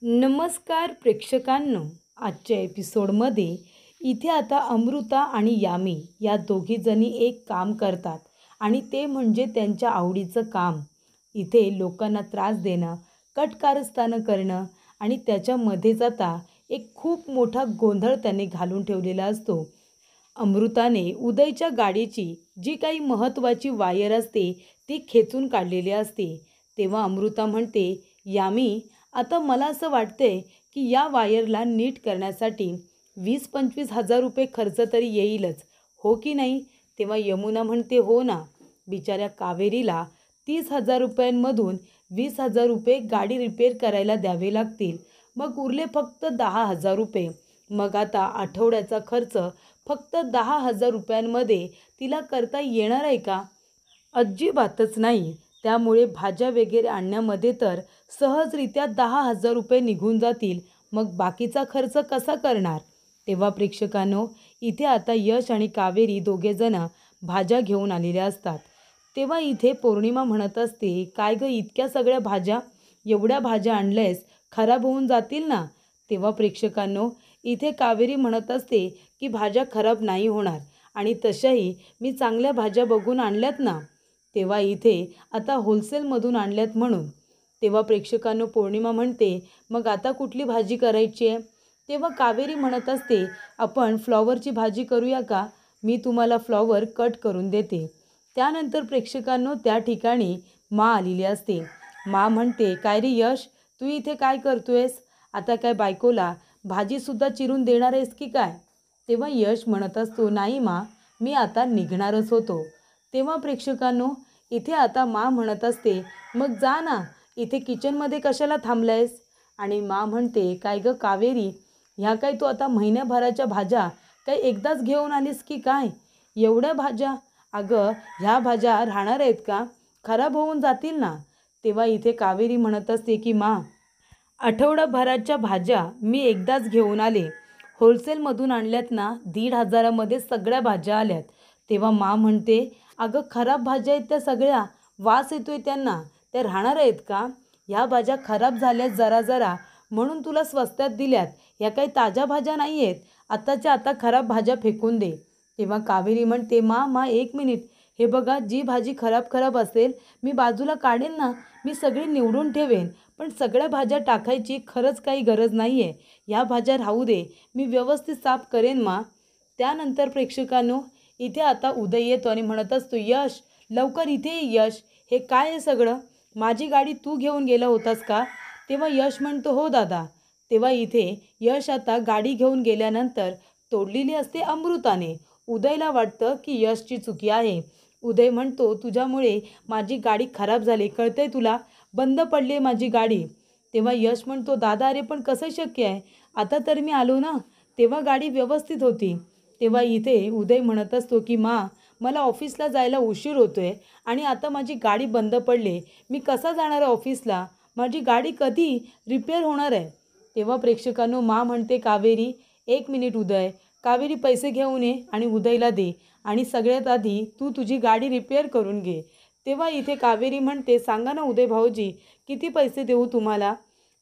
नमस्कार प्रेक्षकांनो. आजच्या एपिसोडमध्ये इथे आता अमृता आणि यामी या दोघी जणी एक काम करतात आणि ते म्हणजे त्यांच्या आवडीचं काम. इथे लोकांना त्रास देणं, कटकारस्थानं करणं आणि त्याच्यामध्येच आता एक खूप मोठा गोंधळ त्यांनी घालून ठेवलेला असतो. अमृताने उदयच्या गाडीची जी काही महत्त्वाची वायर असते ती खेचून काढलेली असते. तेव्हा अमृता म्हणते, यामी, आता मला असं वाटतंय की या वायरला नीट करण्यासाठी 20-25 हजार रुपये खर्च तरी येईलच, हो की नाही? तेव्हा यमुना म्हणते, हो ना. बिचाऱ्या कावेरीला 30,000 रुपयांमधून 20,000 रुपये गाडी रिपेअर करायला द्यावे लागतील. मग उरले फक्त 10,000 रुपये. मग आता आठवड्याचा खर्च फक्त 10,000 रुपयांमध्ये तिला करता येणार आहे का? अजिबातच नाही. त्यामुळे भाज्या वगैरे आणण्यामध्ये तर सहजरित्या 10,000 रुपये निघून जातील. मग बाकीचा खर्च कसा करणार? तेव्हा प्रेक्षकांनो, इथे आता यश आणि कावेरी दोघेजण भाज्या घेऊन आलेल्या असतात. तेव्हा इथे पौर्णिमा म्हणत असते, काय गं इतक्या सगळ्या भाज्या? एवढ्या भाज्या आणल्यास खराब होऊन जातील ना? तेव्हा प्रेक्षकांनो, इथे कावेरी म्हणत असते की भाज्या खराब नाही होणार आणि तशाही मी चांगल्या भाज्या बघून आणल्यात ना. तेव्हा इथे आता होलसेलमधून आणल्यात म्हणून. तेव्हा प्रेक्षकांनो, पौर्णिमा म्हणते, मग आता कुठली भाजी करायची आहे? तेव्हा कावेरी म्हणत असते, आपण फ्लॉवरची भाजी करूया का? मी तुम्हाला फ्लॉवर कट करून देते. त्यानंतर प्रेक्षकांनो, त्या ठिकाणी मा आलेली असते. मा म्हणते, काय रे यश, तू इथे काय करतोयस? आता काय बायकोला भाजीसुद्धा चिरून देणार आहेस की काय? तेव्हा यश म्हणत असतो, नाही मा, मी आता निघणारच होतो. तेव्हा प्रेक्षकांनो, इथे आता मा म्हणत असते, मग जा ना, इथे किचनमध्ये कशाला थांबलायस? आणि मा म्हणते, काय गं कावेरी, ह्या काय तू आता महिन्याभराच्या भाज्या काय एकदाच घेऊन आलीस की काय? एवढ्या भाज्या? अगं, ह्या भाज्या राहणार आहेत का? खराब होऊन जातील ना. तेव्हा इथे कावेरी म्हणत असते की मा, आठवडाभराच्या भाज्या मी एकदाच घेऊन आले. होलसेलमधून आणल्यात ना, 1,500मध्ये सगळ्या भाज्या आल्यात. तेव्हा मा म्हणते, अगं खराब भाज्या आहेत त्या सगळ्या, वास येतोय त्यांना, त्या राहणार आहेत का? ह्या भाज्या खराब झाल्यात जरा जरा म्हणून तुला स्वस्तात दिल्यात. ह्या काही ताज्या भाज्या नाही आहेत. आत्ताच्या आता खराब भाज्या फेकून दे. तेव्हा कावेरी म्हणते, मा मा एक मिनिट, हे बघा, जी भाजी खराब खराब असेल मी बाजूला काढेन ना, मी सगळी निवडून ठेवेन. पण सगळ्या भाज्या टाकायची खरंच काही गरज नाही आहे. ह्या भाज्या राहू दे, मी व्यवस्थित साफ करेन मा. त्यानंतर प्रेक्षकांनो, इथे आता उदय येतो आणि म्हणत असतो, यश, लवकर इथे ये यश, हे काय आहे सगळं? माझी गाडी तू घेऊन गेला होतास का? तेव्हा यश म्हणतो, हो दादा. तेव्हा इथे यश आता गाडी घेऊन गेल्यानंतर तोडलेली असते अमृताने. उदयला वाटतं की यशची चुकी आहे. उदय म्हणतो, तुझ्यामुळे माझी गाडी खराब झाली, कळतंय तुला? बंद पडली आहे माझी गाडी. तेव्हा यश म्हणतो, दादा अरे पण कसं शक्य आहे? आता तर मी आलो ना, तेव्हा गाडी व्यवस्थित होती. तेव्हा इथे उदय म्हणत असतो की मा, मला ऑफिसला जायला उशीर होतोय आणि आता माझी गाडी बंद पडली, मी कसा जाणार आहे ऑफिसला? माझी गाडी कधी रिपेअर होणार आहे? तेव्हा प्रेक्षकांनो, मा म्हणते, कावेरी एक मिनिट उदय, कावेरी पैसे घेऊन ये आणि उदयला दे आणि सगळ्यात आधी तू तुझी गाडी रिपेअर करून घे. तेव्हा इथे कावेरी म्हणते, सांगा ना उदय भाऊजी, किती पैसे देऊ तुम्हाला?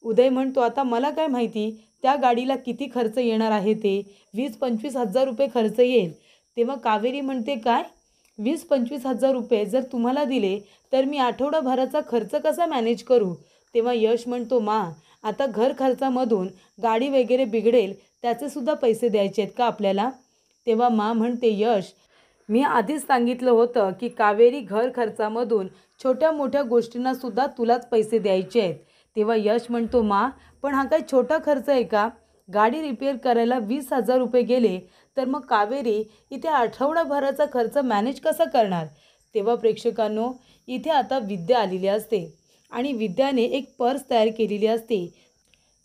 उदय म्हणतो, आता मला काय माहिती त्या गाडीला किती खर्च येणार आहे ते. 20-25 हजार रुपये खर्च येईल. तेव्हा कावेरी म्हणते, काय 20-25 हजार रुपये जर तुम्हाला दिले तर मी आठवडाभराचा खर्च कसा मॅनेज करू? तेव्हा यश म्हणतो, मा, आता घर खर्चामधून गाडी वगैरे बिघडेल त्याचेसुद्धा पैसे द्यायचे आहेत का आपल्याला? तेव्हा मा म्हणते, यश, मी आधीच सांगितलं होतं की कावेरी घर खर्चामधून छोट्या मोठ्या गोष्टींनासुद्धा तुलाच पैसे द्यायचे आहेत. तेव्हा यश म्हणतो, मा, पण हा काही छोटा खर्च आहे का? गाडी रिपेअर करायला 20,000 रुपये गेले तर मग कावेरी इथे आठवडाभराचा खर्च मॅनेज कसा करणार? तेव्हा प्रेक्षकांनो, इथे आता विद्या आलेली असते आणि विद्याने एक पर्स तयार केलेली असते.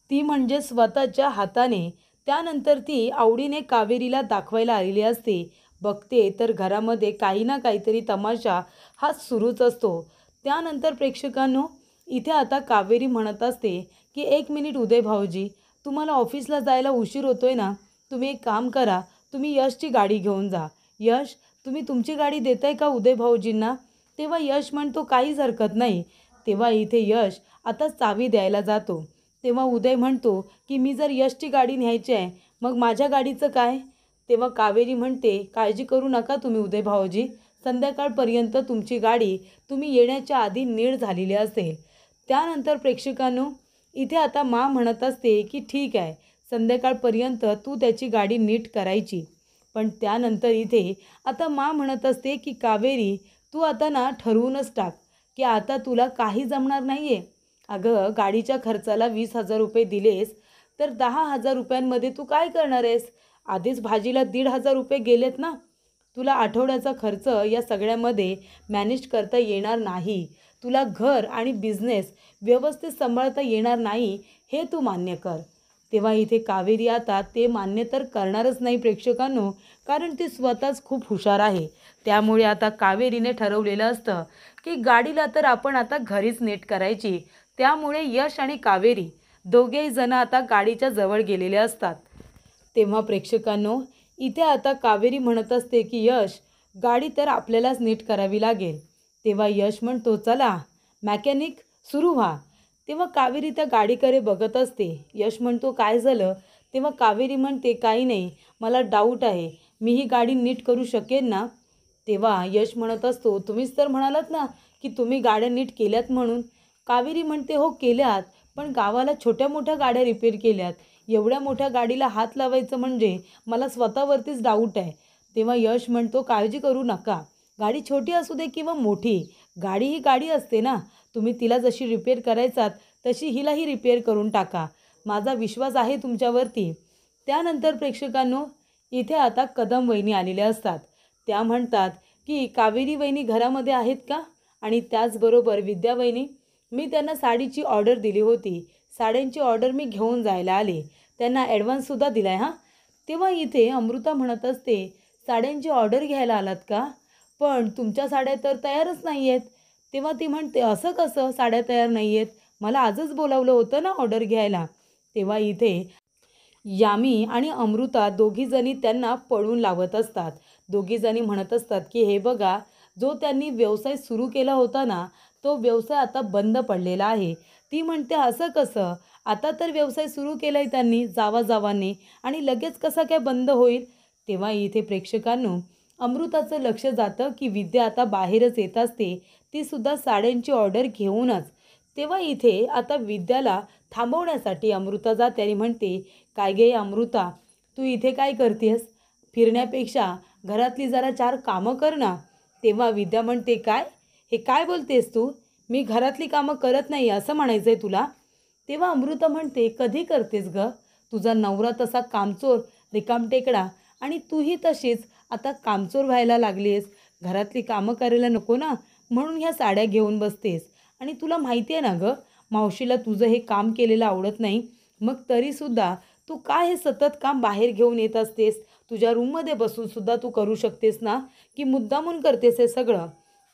ती म्हणजे स्वतःच्या हाताने. त्यानंतर ती आवडीने कावेरीला दाखवायला आलेली असते. बघते तर घरामध्ये काही ना काहीतरी तमाशा हा सुरूच असतो. त्यानंतर प्रेक्षकांनो, इथे आता कावेरी म्हणत असते की एक मिनिट उदय भाऊजी, तुम्हाला ऑफिसला जायला उशीर होतोय ना, तुम्ही एक काम करा, तुम्ही यशची गाडी घेऊन जा. यश, तुम्ही तुमची गाडी देताय का उदय भाऊजींना? तेव्हा यश म्हणतो, काहीच हरकत नाही. तेव्हा इथे यश आता चावी द्यायला जातो. तेव्हा उदय म्हणतो की मी जर यशची गाडी न्यायची आहे मग माझ्या गाडीचं काय? तेव्हा कावेरी म्हणते काळजी करू नका तुम्ही उदय भाऊजी, संध्याकाळपर्यंत तुमची गाडी तुम्ही येण्याच्या आधी नीट झालेली असेल. त्यानंतर प्रेक्षकांनो इथे आता मा म्हणत असते की ठीक आहे, संध्याकाळपर्यंत तू त्याची गाडी नीट करायची. पण त्यानंतर इथे आता मा म्हणत असते की कावेरी तू आता ना ठरवूनच टाक की आता तुला काही जमणार नाही आहे. अगं गाडीच्या खर्चाला 20,000 रुपये दिलेस तर 10,000 रुपयांमध्ये तू काय करणार आहेस? आधीच भाजीला 1,500 रुपये गेलेत ना. तुला आठवड्याचा खर्च या सगळ्यामध्ये मॅनेज करता येणार नाही. तुला घर आणि बिझनेस व्यवस्थित सांभाळता येणार नाही हे तू मान्य कर. तेव्हा इथे कावेरी आता ते मान्य तर करणारच नाही प्रेक्षकांनो, कारण ती स्वतःच खूप हुशार आहे. त्यामुळे आता कावेरीने ठरवलेलं असतं की गाडीला तर आपण आता घरीच नीट करायची. त्यामुळे यश आणि कावेरी दोघेही जण आता गाडीच्या जवळ गेलेले असतात. तेव्हा प्रेक्षकांनो इथे आता कावेरी म्हणत असते की यश गाडी तर आपल्यालाच नीट करावी लागेल. तेव्हा यश म्हणतो चला मॅकॅनिक सुरू व्हा. तेव्हा कावेरी त्या गाडीकडे बघत असते. यश म्हणतो काय झालं? तेव्हा कावेरी म्हणते काही नाही, मला डाऊट आहे, मी ही गाडी नीट करू शकेन ना? तेव्हा यश म्हणत असतो तुम्हीच तर म्हणालात ना की तुम्ही गाड्या नीट केल्यात म्हणून. कावेरी म्हणते हो केल्यात, पण गावाला छोट्या मोठ्या गाड्या रिपेअर केल्यात, एवढ्या मोठ्या गाडीला हात लावायचं म्हणजे मला स्वतःवरतीच डाऊट आहे. तेव्हा यश म्हणतो काळजी करू नका, गाडी छोटी असू दे किंवा मोठी, गाडी ही गाडी असते ना. तुम्ही तिला जशी रिपेअर करायचात तशी हिलाही रिपेअर करून टाका, माझा विश्वास आहे तुमच्यावरती. त्यानंतर प्रेक्षकांनो इथे आता कदम वहिनी आलेल्या असतात. त्या म्हणतात की कावेरी वहिनी घरामध्ये आहेत का? आणि त्याचबरोबर विद्या वहिनी, मी त्यांना साडीची ऑर्डर दिली होती, साड्यांची ऑर्डर मी घेऊन जायला आले, त्यांना ॲडव्हान्ससुद्धा दिला आहे हां. तेव्हा इथे अमृता म्हणत असते साड्यांची ऑर्डर घ्यायला आलात का? पण तुमच्या साड्या तर तयारच नाही आहेत. तेव्हा ती म्हणते असं कसं साड्या तयार नाही आहेत, मला आजच बोलावलं होतं ना ऑर्डर घ्यायला. तेव्हा इथे यामी आणि अमृता दोघीजणी त्यांना पळून लावत असतात. दोघीजणी म्हणत असतात की हे बघा, जो त्यांनी व्यवसाय सुरू केला होता ना तो व्यवसाय आता बंद पडलेला आहे. ती म्हणते असं कसं, आता तर व्यवसाय सुरू केला आहे त्यांनी जावाजावाने आणि लगेच कसा काय बंद होईल? तेव्हा इथे प्रेक्षकांनो अमृताचं लक्ष जातं की विद्या आता बाहेरच येत असते, तीसुद्धा साड्यांची ऑर्डर घेऊनच. तेव्हा इथे आता विद्याला थांबवण्यासाठी अमृता जाते आणि म्हणते काय गे अमृता, तू इथे काय करतेस? फिरण्यापेक्षा घरातली जरा 4 कामं कर ना. तेव्हा विद्या म्हणते काय, हे काय बोलतेस तू? मी घरातली कामं करत नाही असं म्हणायचं आहे तुला? तेव्हा अमृता म्हणते कधी करतेस ग? तुझा नवरा तसा कामचोर रिकामटेकडा आणि तूही तशीच आता कामचोर व्हायला लागलीस. घरातली कामं करायला नको ना, म्हणून ह्या साड्या घेऊन बसतेस. आणि तुला माहिती आहे ना गं, मावशीला तुझं हे काम केलेलं आवडत नाही, मग तरीसुद्धा तू काय हे सतत काम बाहेर घेऊन येत असतेस? तुझ्या रूममध्ये बसूनसुद्धा तू करू शकतेस ना, की मुद्दामून करतेस हे सगळं?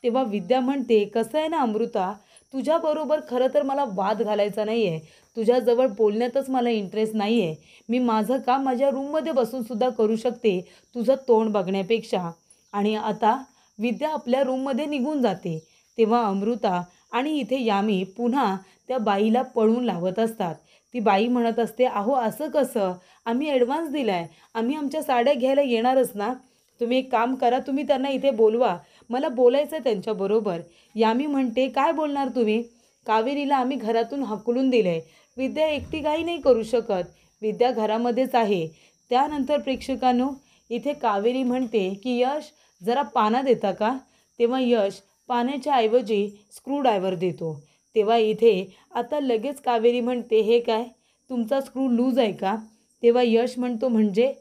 तेव्हा विद्या म्हणते कसं आहे ना अमृता, तुझ्याबरोबर खरं तर मला वाद घालायचा नाही आहे, तुझ्याजवळ बोलण्यातच मला इंटरेस्ट नाही आहे. मी माझं काम माझ्या रूममध्ये बसूनसुद्धा करू शकते तुझं तोंड बघण्यापेक्षा. आणि आता विद्या आपल्या रूममध्ये निघून जाते. तेव्हा अमृता आणि इथे यामी पुन्हा त्या बाईला पळून लावत असतात. ती बाई म्हणत असते अहो असं कसं, आम्ही ॲडव्हान्स दिला आहे, आम्ही आमच्या साड्या घ्यायला येणारच ना. तुम्ही एक काम करा, तुम्ही त्यांना इथे बोलवा, मला बोलायचं आहे त्यांच्याबरोबर. यामी म्हणते काय बोलणार तुम्ही? कावेरीला आम्ही घरातून हकलून दिलं आहे, विद्या एकटी काही नाही करू शकत, विद्या घरामध्येच आहे. त्यानंतर प्रेक्षकांनो इथे कावेरी म्हणते की यश जरा पाना देता का? तेव्हा यश पाण्याच्या ऐवजी स्क्रूड्रायव्हर देतो. तेव्हा इथे आता लगेच कावेरी म्हणते हे काय, तुमचा स्क्रू लूज आहे का? तेव्हा यश म्हणतो म्हणजे?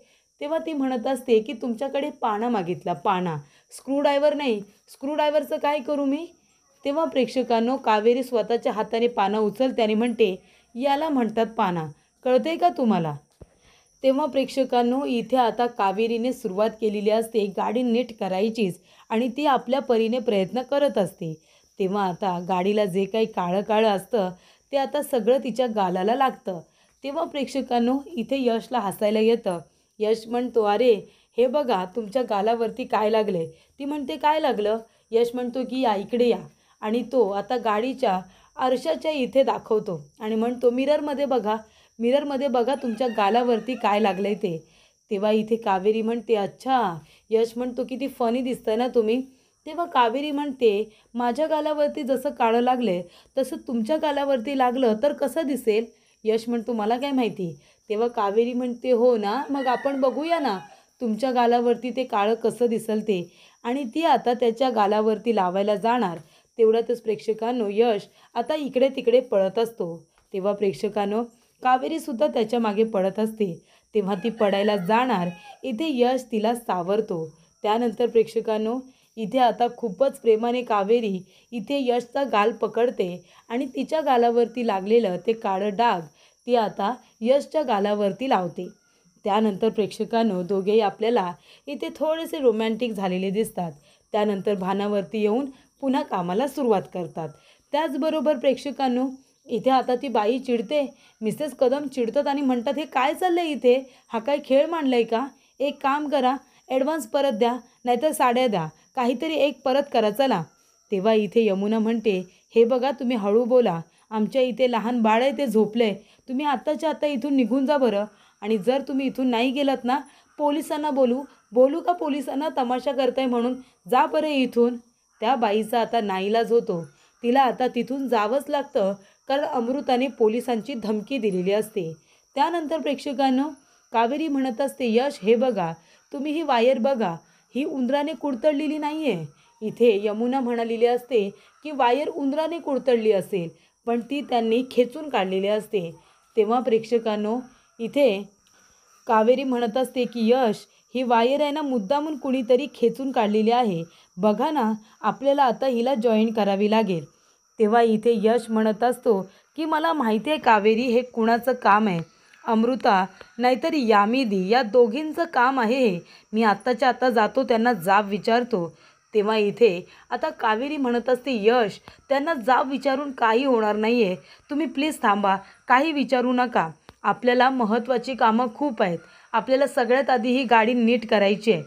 तेव्हा ती म्हणत असते की तुमच्याकडे पाना मागितला, पाना, स्क्रूड्रायव्हर नाही. स्क्रूड्रायव्हरचं काय करू मी? तेव्हा प्रेक्षकांनो कावेरी स्वतःच्या हाताने पाना उचलते आणि म्हणते याला म्हणतात पाना, कळतंय का तुम्हाला? तेव्हा प्रेक्षकांनो इथे आता कावेरीने सुरुवात केलेली असते गाडी नीट करायचीच आणि ती आपल्या परीने प्रयत्न करत असते. तेव्हा आता गाडीला जे काही काळं काळं असतं ते आता सगळं तिच्या गालाला लागतं. तेव्हा प्रेक्षकांनो इथे यशला हसायला येतं. यश म्हणतो अरे हे बघा तुमच्या गालावरती काय लागले. ती म्हणते काय लागलं? यश म्हणतो की या इकडे या. आणि तो आता गाडीच्या आरशाच्या इथे दाखवतो आणि म्हणतो, मिररमध्ये बघा तुमच्या गालावरती काय लागलंय ते. तेव्हा इथे कावेरी म्हणते, अच्छा. यश म्हणतो, किती फनी दिसतंय ना तुम्ही. तेव्हा कावेरी म्हणते, माझ्या गालावरती जसं काळं लागले तसं तुमच्या गालावरती लागलं तर कसं दिसेल. यश म्हणतो, मला काय माहिती. तेव्हा कावेरी म्हणते, हो ना, मग आपण बघूया ना तुमच्या गालावरती ते काळं कसं दिसेल ते. आणि ती आता त्याच्या गालावरती लावायला जाणार. तेवढ्यातच प्रेक्षकांनो यश आता इकडे तिकडे पळत असतो. तेव्हा प्रेक्षकांनो कावेरीसुद्धा त्याच्या मागे पळत असते. तेव्हा ती पडायला जाणार, इथे यश तिला सावरतो. त्यानंतर प्रेक्षकांनो इथे आता खूपच प्रेमाने कावेरी इथे यशचा गाल पकडते आणि तिच्या गालावरती लागलेलं ते काळं डाग ती आता यशच्या गालावरती लावते. त्यानंतर प्रेक्षकांनो दोघेही आपल्याला इथे थोडेसे रोमॅन्टिक झालेले दिसतात. त्यानंतर भानावरती येऊन पुन्हा कामाला सुरुवात करतात. त्याचबरोबर प्रेक्षकांनो इथे आता ती बाई चिडते. मिसेस कदम चिडतात आणि म्हणतात, हे काय चाललं आहे इथे, हा काय खेळ मांडलाय का. एक काम करा, ॲडव्हान्स परत द्या, नाहीतर साड्या द्या, काहीतरी एक परत करा चला. तेव्हा इथे यमुना म्हणते, हे बघा तुम्ही हळू बोला, आमच्या इथे लहान बाळ आहे ते झोपले, तुम्ही आत्ताच्या आत्ता इथून निघून जा बरं. आणि जर तुम्ही इथून नाही गेलात ना पोलिसांना बोलू का पोलिसांना तमाशा करताय म्हणून, जा बरं इथून. त्या बाईचा आता नाईलाज होतो. तिला आता तिथून जावंच लागतं, कारण अमृताने पोलिसांची धमकी दिलेली असते. त्यानंतर प्रेक्षकांनो कावेरी म्हणत असते, यश हे बघा, तुम्ही ही वायर बघा, ही उंदराने कुडतडलेली नाही आहे. इथे यमुना म्हणालेली असते की वायर उंदराने कुडतडली असेल, पण ती त्यांनी खेचून काढलेली असते. तेव्हा प्रेक्षकांनो इथे कावेरी म्हणत असते की यश, ही वायर आहे ना मुद्दामून कुणीतरी खेचून काढलेली आहे, बघा ना, आपल्याला आता हिला जॉईन करावी लागेल. तेव्हा इथे यश म्हणत असतो की मला माहिती आहे कावेरी, हे कुणाचं काम आहे, अमृता नाहीतर यामिनी या दोघींचं काम आहे हे. मी आत्ताच्या आत्ता जातो, त्यांना जाब विचारतो. तेव्हा इथे आता कावेरी म्हणत असते, यश त्यांना जाब विचारून काही होणार नाही आहे, तुम्ही प्लीज थांबा, काही विचारू नका, आपल्याला महत्त्वाची कामं खूप आहेत, आपल्याला सगळ्यात आधी ही गाडी नीट करायची आहे.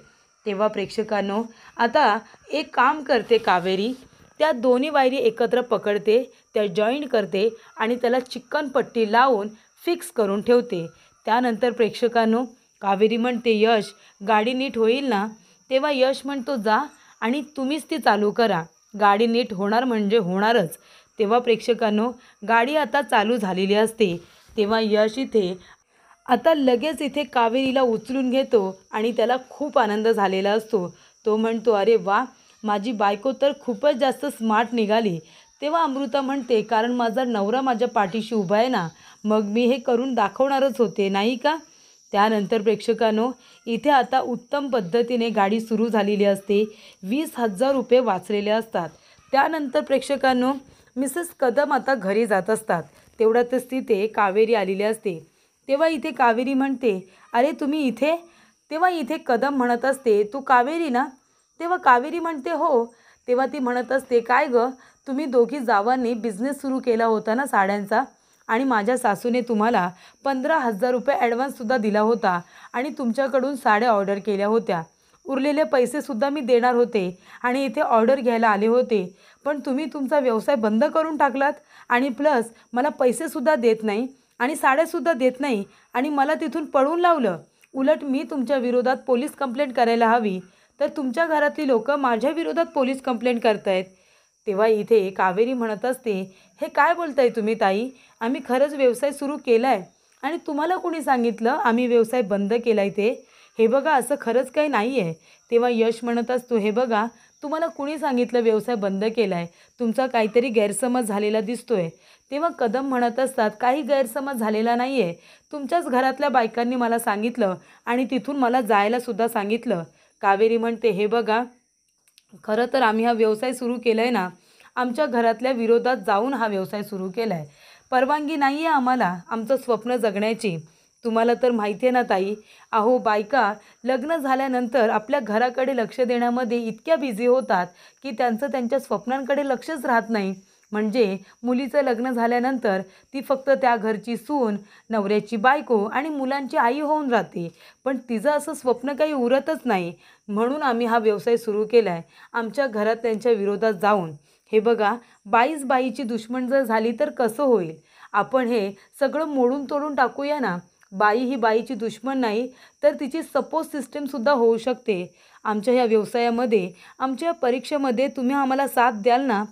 तेव्हा प्रेक्षकांनो आता एक काम करते कावेरी, त्या दोन्ही वायरी एकत्र पकडते, त्या जॉईंट करते आणि त्याला चिकन पट्टी लावून फिक्स करून ठेवते. त्यानंतर प्रेक्षकांनो कावेरी म्हणते, यश गाडी नीट होईल ना. तेव्हा यश म्हणतो, जा आणि तुम्हीच ती चालू करा, गाडी नीट होणार म्हणजे होणारच. तेव्हा प्रेक्षकांनो गाडी आता चालू झालेली असते. तेव्हा यश इथे आता लगेच इथे कावेरीला उचलून घेतो आणि त्याला खूप आनंद झालेला असतो. तो म्हणतो, अरे वा, माझी बायको तर खूपच जास्त स्मार्ट निघाली. तेव्हा अमृता म्हणते, कारण माझा नवरा माझ्या पाठीशी उभा आहे ना, मग मी हे करून दाखवणारच होते नाही का. त्यानंतर प्रेक्षकांनो इथे आता उत्तम पद्धतीने गाडी सुरू झालेली असते. 20,000 रुपये वाचलेले असतात. त्यानंतर प्रेक्षकांनो मिसेस कदम आता घरी जात असतात. तेवढ्यातच तिथे कावेरी आलेली असते. तेव्हा इथे कावेरी म्हणते, अरे तुम्ही इथे. तेव्हा इथे कदम म्हणत असते, तू कावेरी ना. तेव्हा कावेरी म्हणते, हो. तेव्हा ती म्हणत असते, काय गं, तुम्ही दोघी जावांनी बिझनेस सुरू केला होता ना साड्यांचा, आणि माझ्या सासूने तुम्हाला 15,000 रुपये ॲडव्हान्ससुद्धा दिला होता आणि तुमच्याकडून साड्या ऑर्डर केल्या होत्या. उरलेले पैसेसुद्धा मी देणार होते आणि इथे ऑर्डर घ्यायला आले होते, पण तुम्ही तुमचा व्यवसाय बंद करून टाकलात आणि प्लस मला पैसेसुद्धा देत नाही आणि साड्यासुद्धा देत नाही आणि मला तिथून पळून लावलं. उलट मी तुमच्या विरोधात पोलीस कंप्लेंट करायला हवी, तर तुमच्या घरातली लोक माझ्या विरोधात पोलीस कंप्लेंट करत आहेत. तेव्हा इथे कावेरी म्हणत असते, हे काय बोलताय तुम्ही ताई, आम्ही खरंच व्यवसाय सुरू केला आहे आणि तुम्हाला कोणी सांगितलं आम्ही व्यवसाय बंद केला आहे ते. हे बघा, असं खरंच काही नाही आहे. तेव्हा यश म्हणत असतो, हे बघा, तुम्हाला कुणी सांगितलं व्यवसाय बंद केला आहे, तुमचा काहीतरी गैरसमज झालेला दिसतोय. तेव्हा कदम म्हणत असतात, काही गैरसमज झालेला नाही आहे, तुमच्याच घरातल्या बायकांनी मला सांगितलं आणि तिथून मला जायलासुद्धा सांगितलं. कावेरी म्हणते, हे बघा, खरं तर आम्ही हा व्यवसाय सुरू केला आहे ना, आमच्या घरातल्या विरोधात जाऊन हा व्यवसाय सुरू केला आहे. परवानगी नाही आहे आम्हाला आमचं स्वप्न जगण्याची. तुम्हाला तर माहिती आहे ना ताई, अहो बायका लग्न झाल्यानंतर आपल्या घराकडे लक्ष देण्यामध्ये इतक्या बिझी होतात की त्यांचं त्यांच्या स्वप्नांकडे लक्षच राहत नाही. म्हणजे मुलीचं लग्न झाल्यानंतर ती फक्त त्या घरची सून, नवऱ्याची बायको आणि मुलांची आई होऊन राहते, पण तिचं असं स्वप्न काही उरतच नाही. म्हणून आम्ही हा व्यवसाय सुरू केला आहे, आमच्या घरात त्यांच्या विरोधात जाऊन. हे बघा, बाईच बाईची दुश्मन जर झाली तर कसं होईल? आपण हे सगळं मोडून तोडून टाकूया ना. बाई ही बाईची दुश्मन नाही, तर तिची सपोर्ट सिस्टमसुद्धा होऊ शकते. आमच्या ह्या व्यवसायामध्ये, आमच्या या परीक्षेमध्ये तुम्ही आम्हाला साथ द्याल ना?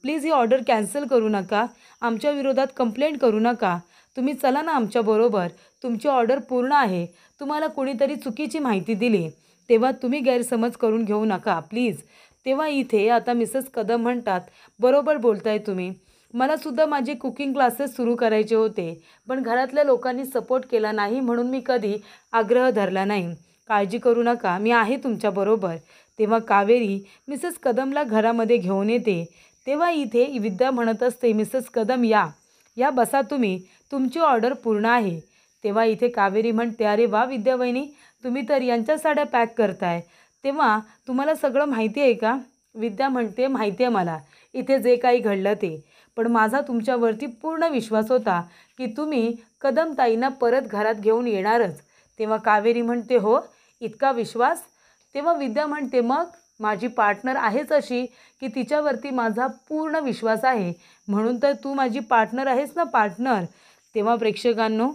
प्लीज ही ऑर्डर कॅन्सल करू नका. आमच्या विरोधात कंप्लेंट करू नका. तुम्ही चला ना आमच्याबरोबर. तुमची ऑर्डर पूर्ण आहे. तुम्हाला कोणीतरी चुकीची माहिती दिली, तेव्हा तुम्ही गैरसमज करून घेऊ नका प्लीज. तेव्हा इथे आता मिसेस कदम म्हणतात, बरोबर बोलताय तुम्ही. मलासुद्धा माझे कुकिंग क्लासेस सुरू करायचे होते, पण घरातल्या लोकांनी सपोर्ट केला नाही म्हणून मी कधी आग्रह धरला नाही. काळजी करू नका, मी आहे तुमच्याबरोबर. तेव्हा कावेरी मिसेस कदमला घरामध्ये घेऊन येते. तेव्हा इथे विद्या म्हणत असते, मिसेस कदम या या बसा तुम्ही, तुमची ऑर्डर पूर्ण आहे. तेव्हा इथे कावेरी म्हणते, अरे वा विद्या वहिनी, तुम्ही तर यांच्या साड्या पॅक करताय. तेव्हा तुम्हाला सगळं माहिती आहे का? विद्या म्हणते, माहिती आहे मला इथे जे काही घडलं ते. पण माझा तुमच्यावरती पूर्ण विश्वास होता की तुम्ही कदमताईंना परत घरात घेऊन येणारच. तेव्हा कावेरी म्हणते, हो इतका विश्वास? तेव्हा विद्या म्हणते, मग माझी पार्टनर आहेच अशी की तिच्यावरती माझा पूर्ण विश्वास आहे, म्हणून तर तू माझी पार्टनर आहेस ना, पार्टनर. तेव्हा प्रेक्षकांनो,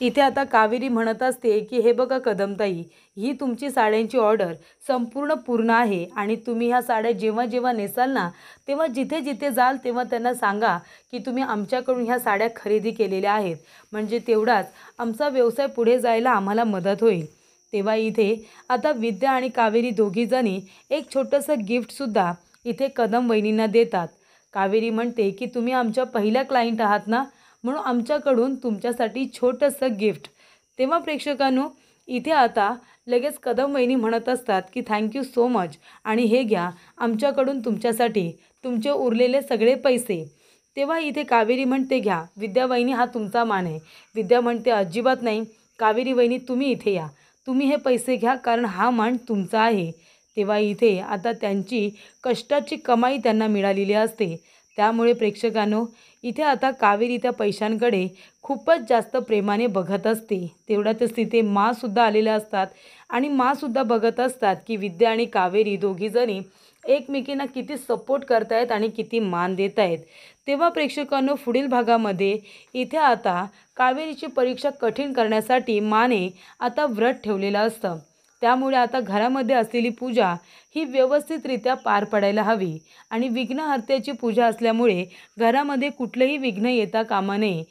इथे आता कावेरी म्हणत असते की हे बघा कदमताई, ही तुमची साड्यांची ऑर्डर संपूर्ण पूर्ण आहे आणि तुम्ही ह्या साड्या जेव्हा जेव्हा नेसाल ना, तेव्हा जिथे जिथे जाल तेव्हा त्यांना सांगा की तुम्ही आमच्याकडून ह्या साड्या खरेदी केलेल्या आहेत. म्हणजे तेवढाच आमचा व्यवसाय पुढे जायला आम्हाला मदत होईल. तेव्हा इथे आता विद्या आणि कावेरी दोघीजणी एक छोटंसं गिफ्टसुद्धा इथे कदम वहिनींना देतात. कावेरी म्हणते की तुम्ही आमच्या पहिल्या क्लायंट आहात ना, म्हणून आमच्याकडून तुमच्यासाठी छोटंसं गिफ्ट. तेव्हा प्रेक्षकांनो, इथे आता लगेच कदम वहिनी म्हणत असतात की थँक्यू सो मच, आणि हे घ्या आमच्याकडून तुमच्यासाठी तुमचे उरलेले सगळे पैसे. तेव्हा इथे कावेरी म्हणते, घ्या विद्या वहिनी, हा तुमचा मान आहे. विद्या म्हणते, अजिबात नाही कावेरी वहिनी, तुम्ही इथे या, तुम्ही हे पैसे घ्या, कारण हा मान तुमचा आहे. तेव्हा इथे आता त्यांची कष्टाची कमाई त्यांना मिळालेली असते. त्यामुळे प्रेक्षकांनो, इथे आता कावेरी त्या पैशांकडे खूपच जास्त प्रेमाने बघत असते. तेवढ्यातच तिथे माँसुद्धा आलेल्या असतात आणि माँसुद्धा बघत असतात की विद्या आणि कावेरी दोघीजणी एकमेकींना किती सपोर्ट करतायत आणि किती मान देत आहेत. तेव्हा प्रेक्षकांनो, पुढील भागामध्ये इथे आता कावेरीची परीक्षा कठीण करण्यासाठी माने आता व्रत ठेवलेलं असतं. त्यामुळे आता घरामध्ये असलेली पूजा ही व्यवस्थितरित्या पार पडायला हवी आणि विघ्नहर्त्याची पूजा असल्यामुळे घरामध्ये कुठलंही विघ्न येता कामा नये,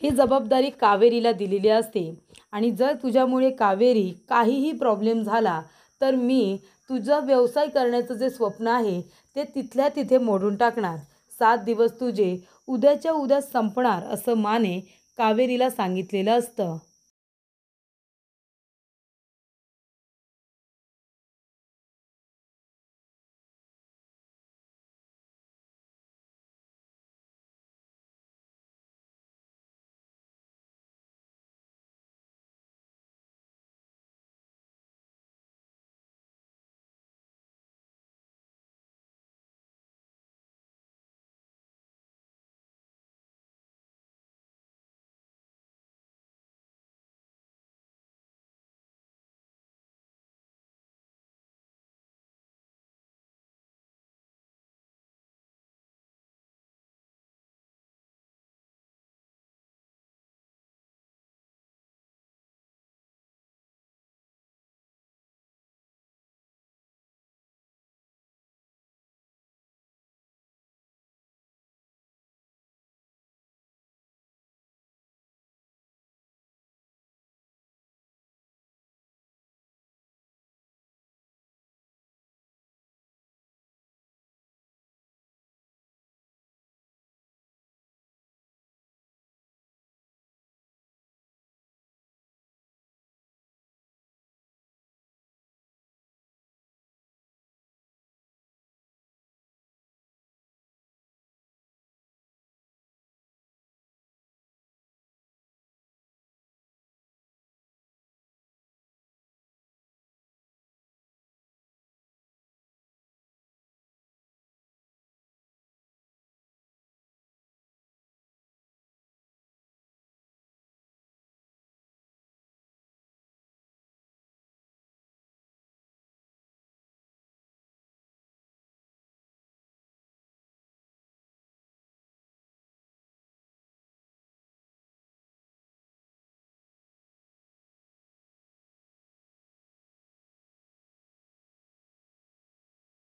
ही जबाबदारी कावेरीला दिलेली असते. आणि जर तुझ्यामुळे कावेरी काहीही प्रॉब्लेम झाला तर मी तुझा व्यवसाय करण्याचं जे स्वप्न आहे ते तिथल्या तिथे मोडून टाकणार. 7 दिवस तुझे उद्याच्या उद्या संपणार, असं माने कावेरीला सांगितलेलं असतं.